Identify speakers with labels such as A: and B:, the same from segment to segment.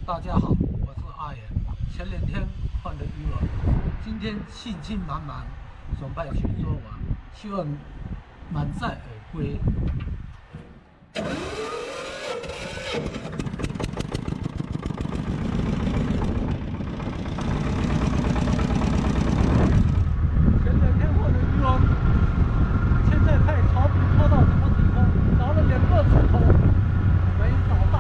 A: 大家好，我是阿言。前2天换了渔网，今天信心满满，准备去做完，希望满载而归。前2天换了渔网，现在看潮比拖到什么地方，找了2个石头，没找到。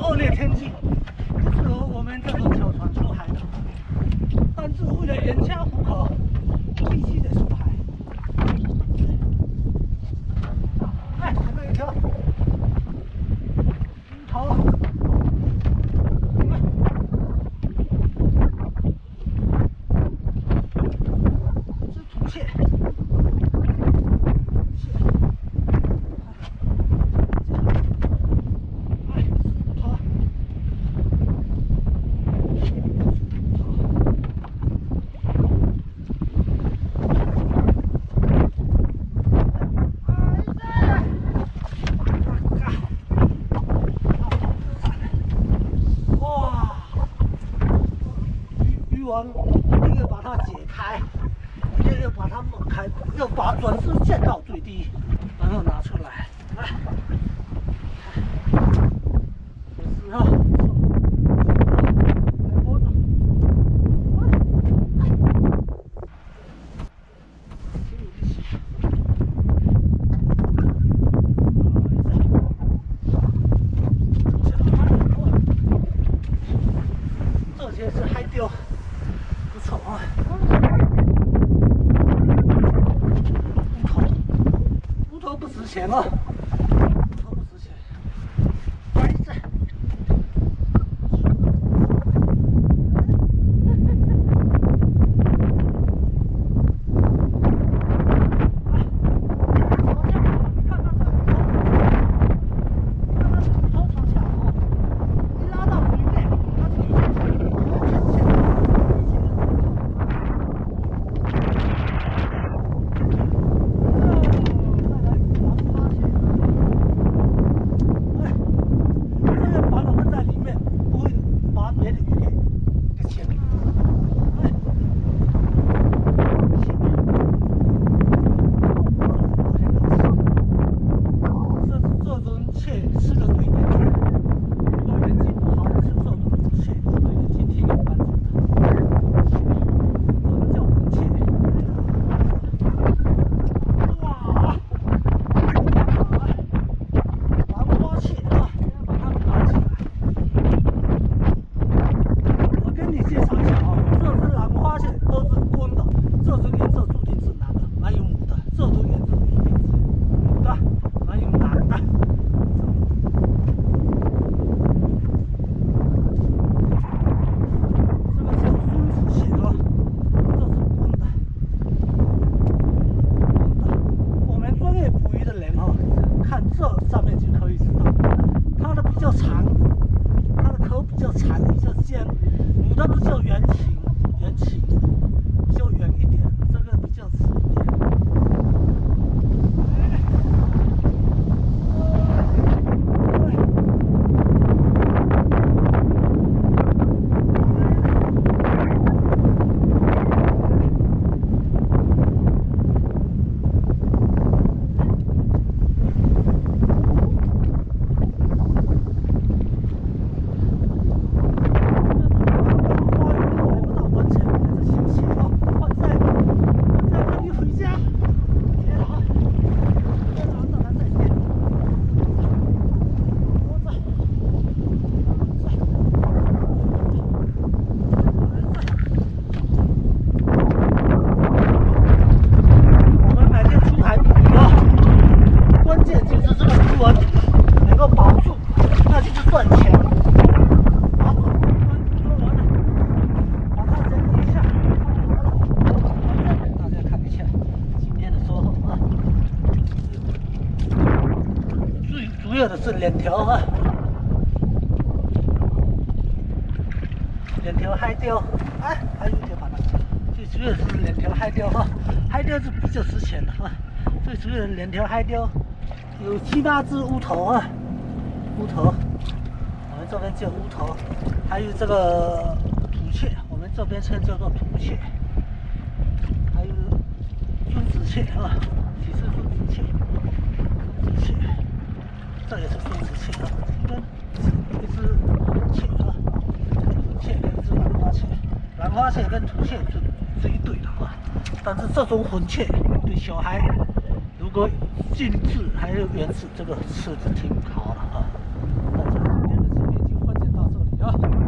A: 恶劣天气不适合我们这种小船出海的，但是为了养家糊口，必须得出海。哎，前面一条鱼头，是土蟹。渔网一定要把它解开，一定要把它猛开，要把转速降到最低，然后拿出来。来，这时候来拨走，这些是海钓。不错啊，乌头不值钱哦，乌头不值钱，白色。要的是两条啊，两条海钓，哎，还有一条把它，最主要是两条海钓哈，海钓是比较值钱的哈，最主要的两条海钓，有7、8只乌头啊，乌头，我们这边叫乌头，还有这个土蟹，我们这边称叫做土蟹，还有尊子蟹啊，几只尊子蟹，尊子蟹。这也是尊子蟹啊，一只蟹啊，土蟹跟一只兰花蟹，兰花蟹跟土蟹是一对的啊。但是这种混蟹对小孩如果近视还有远视，这个吃的挺好的啊。那今天的视频就分享到这里啊。